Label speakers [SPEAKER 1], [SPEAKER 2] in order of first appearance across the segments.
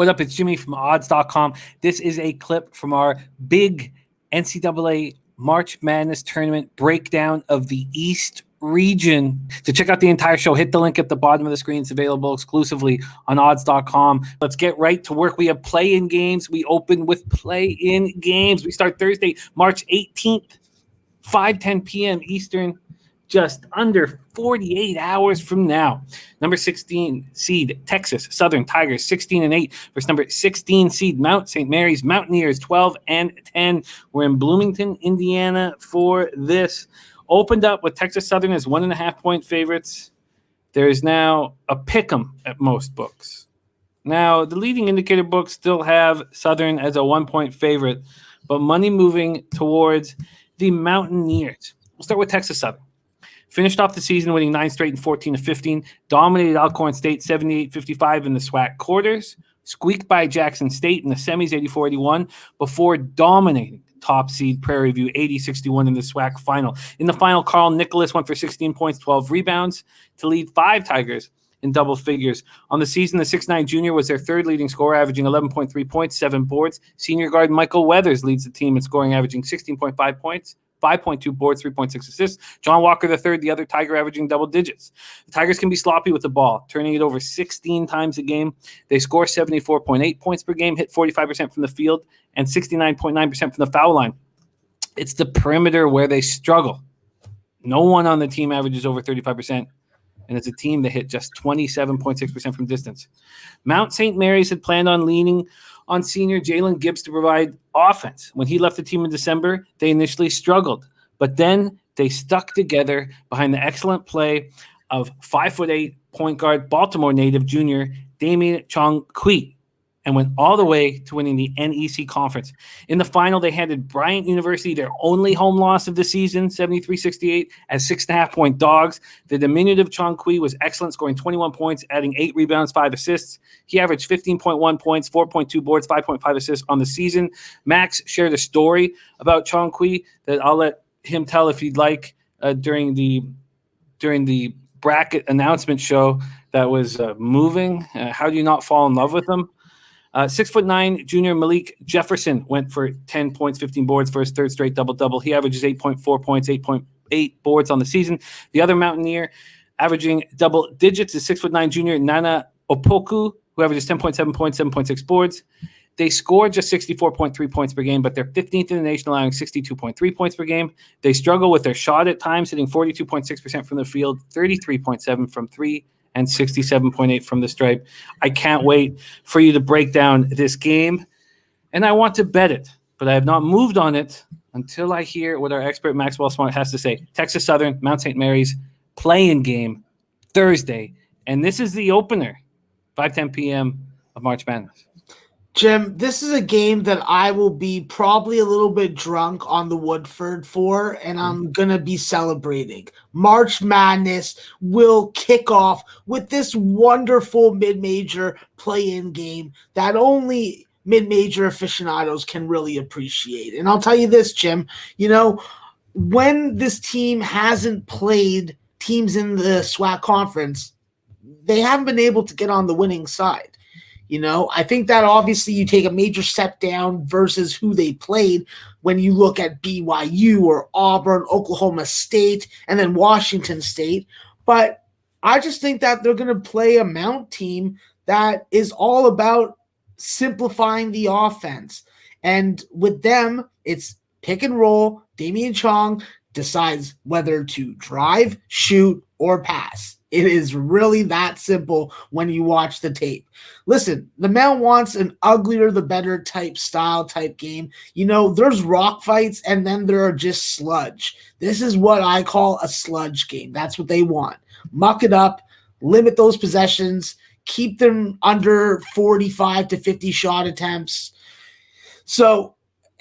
[SPEAKER 1] What up? It's Jimmy from odds.com. This is a clip from our big NCAA March Madness tournament breakdown of the East region. To check out the entire show, hit the link at the bottom of the screen. It's available exclusively on odds.com. Let's get right to work. We have play-in games. We open with play-in games. We start Thursday, March 18th, 5:10 p.m. Eastern, just under 48 hours from now. Number 16 seed Texas Southern Tigers 16-8 versus number 16 seed Mount St. Mary's Mountaineers 12-10. We're in Bloomington, Indiana for this. Opened up with Texas Southern as 1.5-point favorites. There is now a pick'em at most books. Now, the leading indicator books still have Southern as a 1-point favorite, but money moving towards the Mountaineers. We'll start with Texas Southern. Finished off the season winning 9 straight and 14-15. Dominated Alcorn State 78-55 in the SWAC quarters. Squeaked by Jackson State in the semis 84-81 before dominating top seed Prairie View 80-61 in the SWAC final. In the final, Carl Nicholas went for 16 points, 12 rebounds to lead 5 Tigers in double figures. On the season, the 6'9 junior was their third leading scorer, averaging 11.3 points, 7 boards. Senior guard Michael Weathers leads the team in scoring, averaging 16.5 points, 5.2 boards, 3.6 assists. John Walker III, the other Tiger, averaging double digits. The Tigers can be sloppy with the ball, turning it over 16 times a game. They score 74.8 points per game, hit 45% from the field, and 69.9% from the foul line. It's the perimeter where they struggle. No one on the team averages over 35%, and it's a team that hit just 27.6% from distance. Mount St. Mary's had planned on leaning on senior Jalen Gibbs to provide offense. When he left the team in December, they initially struggled, but then they stuck together behind the excellent play of 5'8" point guard Baltimore native junior Damian Chong-Kui and went all the way to winning the NEC conference. In the final, they handed Bryant University their only home loss of the season, 73-68, as 6.5-point dogs. The diminutive Chong-Kui was excellent, scoring 21 points, adding 8 rebounds, 5 assists. He averaged 15.1 points, 4.2 boards, 5.5 assists on the season. Max shared a story about Chong-Kui that I'll let him tell if he'd like during the bracket announcement show that was moving. How do you not fall in love with him? 6'9" junior Malik Jefferson went for 10 points, 15 boards for his third straight double-double. He averages 8.4 points, 8.8 boards on the season. The other Mountaineer averaging double digits is 6'9" junior Nana Opoku, who averages 10.7 points, 7.6 boards. They scored just 64.3 points per game, but they're 15th in the nation, allowing 62.3 points per game. They struggle with their shot at times, hitting 42.6% from the field, 33.7 from 3, and 67.8 from the stripe. I can't wait for you to break down this game, and I want to bet it, but I have not moved on it until I hear what our expert Maxwell Smart has to say. Texas Southern, Mount St. Mary's, play-in game Thursday, and this is the opener, 5:10 p.m. of March Madness.
[SPEAKER 2] Jim, this is a game that I will be probably a little bit drunk on the Woodford for, and I'm going to be celebrating. March Madness will kick off with this wonderful mid-major play-in game that only mid-major aficionados can really appreciate. And I'll tell you this, Jim, when this team hasn't played teams in the SWAC conference, they haven't been able to get on the winning side. I think that obviously you take a major step down versus who they played when you look at BYU or Auburn, Oklahoma State, and then Washington State. But I just think that they're going to play a Mount team that is all about simplifying the offense. And with them, it's pick and roll. Damian Chong decides whether to drive, shoot, or pass. It is really that simple when you watch the tape. Listen, the Mount wants an uglier the better type style type game. There's rock fights and then there are just sludge. This is what I call a sludge game. That's what they want. Muck it up, limit those possessions, keep them under 45 to 50 shot attempts.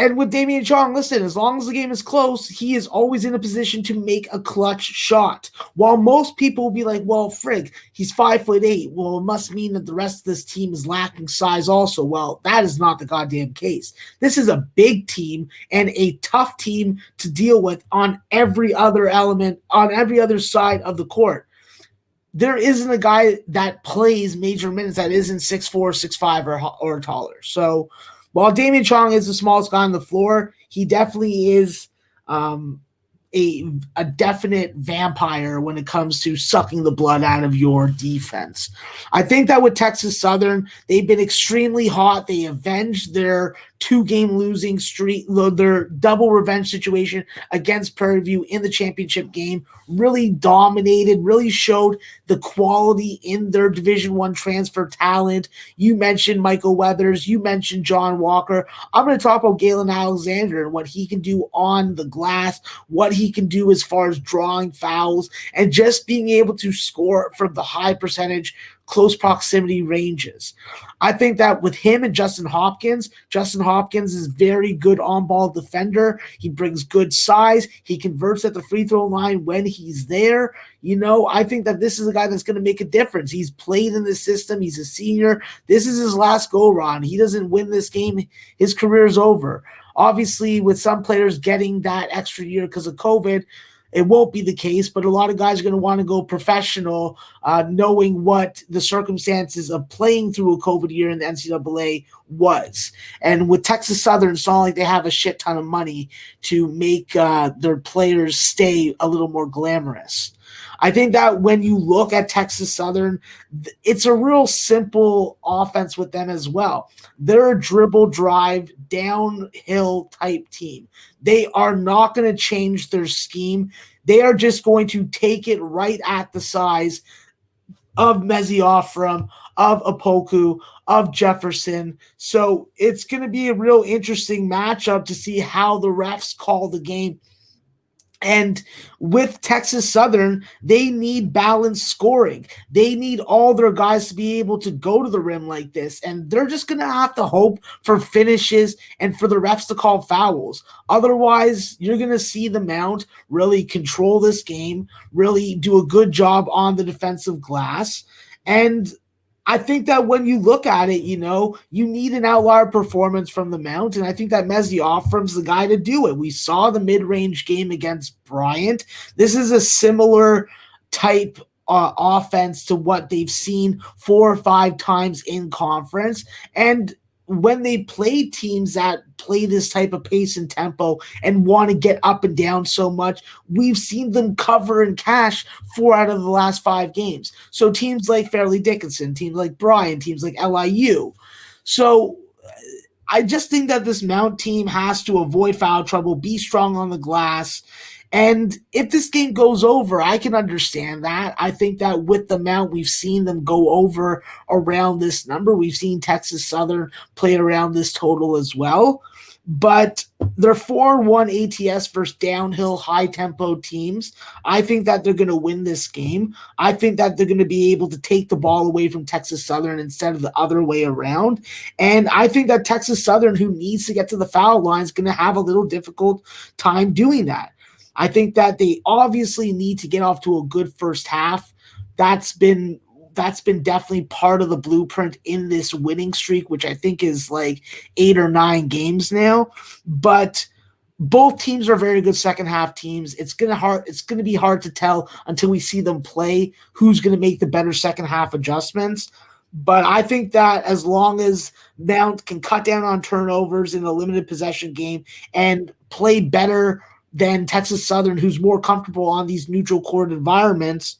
[SPEAKER 2] And with Damian Chong, listen, as long as the game is close, he is always in a position to make a clutch shot. While most people will be like, well, frig, he's 5'8". Well, it must mean that the rest of this team is lacking size also. Well, that is not the goddamn case. This is a big team and a tough team to deal with on every other element, on every other side of the court. there isn't a guy that plays major minutes that isn't 6'4", 6'5", or taller. So while Damian Chong is the smallest guy on the floor, he definitely is a definite vampire when it comes to sucking the blood out of your defense. I think that with Texas Southern, they've been extremely hot. They avenged their 2-game losing streak, their double revenge situation against Prairie View in the championship game. Really dominated, really showed the quality in their Division I transfer talent. You mentioned Michael Weathers. You mentioned John Walker. I'm going to talk about Galen Alexander and what he can do on the glass, what he can do as far as drawing fouls, and just being able to score from the high percentage, close proximity ranges. I think that with him and Justin Hopkins is very good on-ball defender. He brings good size. He converts at the free throw line when he's there. I think that this is a guy that's going to make a difference. He's played in this system. He's a senior. This is his last go-round. He doesn't win this game, his career is over. Obviously, with some players getting that extra year because of COVID, it won't be the case, but a lot of guys are going to want to go professional, knowing what the circumstances of playing through a COVID year in the NCAA was. And with Texas Southern, it's not like they have a shit ton of money to make their players stay a little more glamorous. I think that when you look at Texas Southern, it's a real simple offense with them as well. They're a dribble drive, downhill type team. They are not going to change their scheme. They are just going to take it right at the size of Mezi Offram, of Apoku, of Jefferson. So it's going to be a real interesting matchup to see how the refs call the game. And with Texas Southern, they need balanced scoring. They need all their guys to be able to go to the rim like this. And they're just going to have to hope for finishes and for the refs to call fouls. Otherwise, you're going to see the Mount really control this game, really do a good job on the defensive glass. And I think that when you look at it, you need an outlier performance from the Mount, and I think that Mezi Offram's the guy to do it. We saw the mid-range game against Bryant. This is a similar type offense to what they've seen 4 or 5 times in conference, and when they play teams that play this type of pace and tempo and want to get up and down so much, we've seen them cover and cash 4 out of the last 5 games. So teams like Fairleigh Dickinson, teams like Bryan, teams like LIU. So I just think that this Mount team has to avoid foul trouble, be strong on the glass. And if this game goes over, I can understand that. I think that with the Mount, we've seen them go over around this number. We've seen Texas Southern play around this total as well. But they're 4-1 ATS versus downhill, high-tempo teams. I think that they're going to win this game. I think that they're going to be able to take the ball away from Texas Southern instead of the other way around. And I think that Texas Southern, who needs to get to the foul line, is going to have a little difficult time doing that. I think that they obviously need to get off to a good first half. That's been definitely part of the blueprint in this winning streak, which I think is like 8 or 9 games now. But both teams are very good second half teams. It's gonna be hard to tell until we see them play who's gonna make the better second half adjustments. But I think that as long as Mount can cut down on turnovers in a limited possession game and play better than Texas Southern, who's more comfortable on these neutral court environments,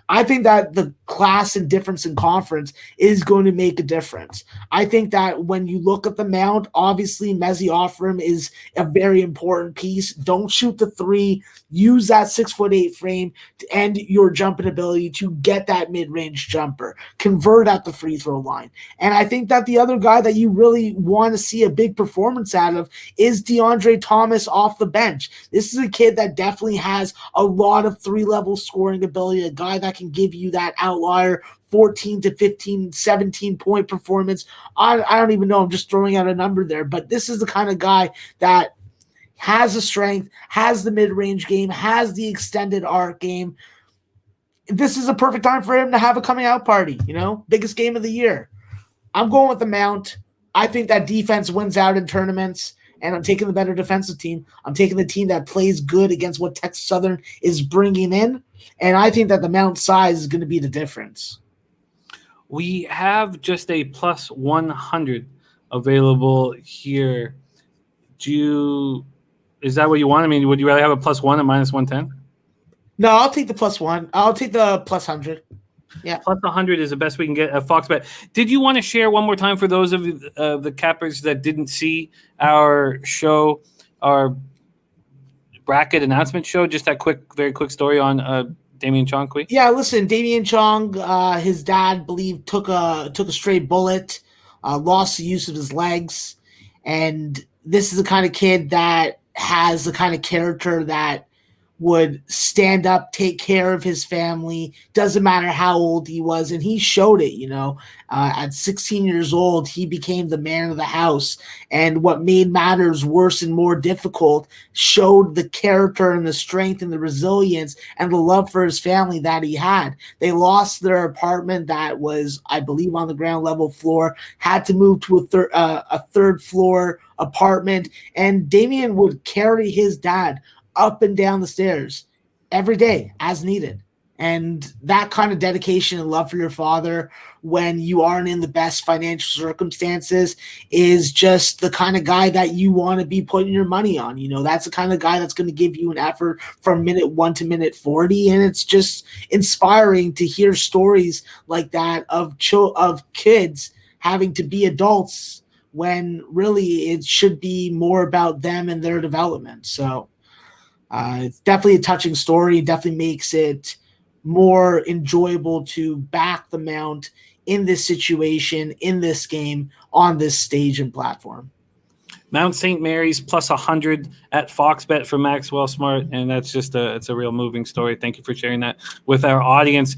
[SPEAKER 2] I think that the class and difference in conference is going to make a difference. I think that when you look at the Mount, obviously Mezi Offram is a very important piece. Don't shoot the 3. Use that 6'8" frame and your jumping ability to get that mid-range jumper. Convert at the free throw line. And I think that the other guy that you really want to see a big performance out of is DeAndre Thomas off the bench. This is a kid that definitely has a lot of 3-level scoring ability, a guy that can give you that outlier 14 to 15, 17-point performance. I don't even know. I'm just throwing out a number there. But this is the kind of guy that has the strength, has the mid-range game, has the extended arc game. This is a perfect time for him to have a coming out party, biggest game of the year. I'm going with the Mount. I think that defense wins out in tournaments. and I'm taking the better defensive team. I'm taking the team that plays good against what Texas Southern is bringing in, and I think that the Mount size is going to be the difference.
[SPEAKER 1] We have just a plus 100 available here. Is that what you want? I mean, would you rather have a plus 1 and minus 110?
[SPEAKER 2] No, I'll take the plus 1. I'll take the plus 100. Yeah.
[SPEAKER 1] Plus 100 is the best we can get at Fox Bet. Did you want to share one more time for those of the cappers that didn't see our show, our bracket announcement show, just that very quick story on Damian Chong, quick?
[SPEAKER 2] Yeah, listen, Damian Chong, his dad believed took a stray bullet, lost the use of his legs, and this is the kind of kid that has the kind of character that would stand up, take care of his family, doesn't matter how old he was, and he showed it, at 16 years old, he became the man of the house, and what made matters worse and more difficult, showed the character and the strength and the resilience and the love for his family that he had. They lost their apartment that was, I believe, on the ground level floor, had to move to a third floor apartment, and Damian would carry his dad up and down the stairs every day as needed. And that kind of dedication and love for your father when you aren't in the best financial circumstances is just the kind of guy that you want to be putting your money on. That's the kind of guy that's going to give you an effort from minute 1 to minute 40. And it's just inspiring to hear stories like that of kids having to be adults when really it should be more about them and their development. So it's definitely a touching story. Definitely makes it more enjoyable to back the Mount in this situation, in this game, on this stage and platform.
[SPEAKER 1] Mount St. Mary's plus 100 at Fox Bet for Maxwell Smart, and that's just it's a real moving story. Thank you for sharing that with our audience.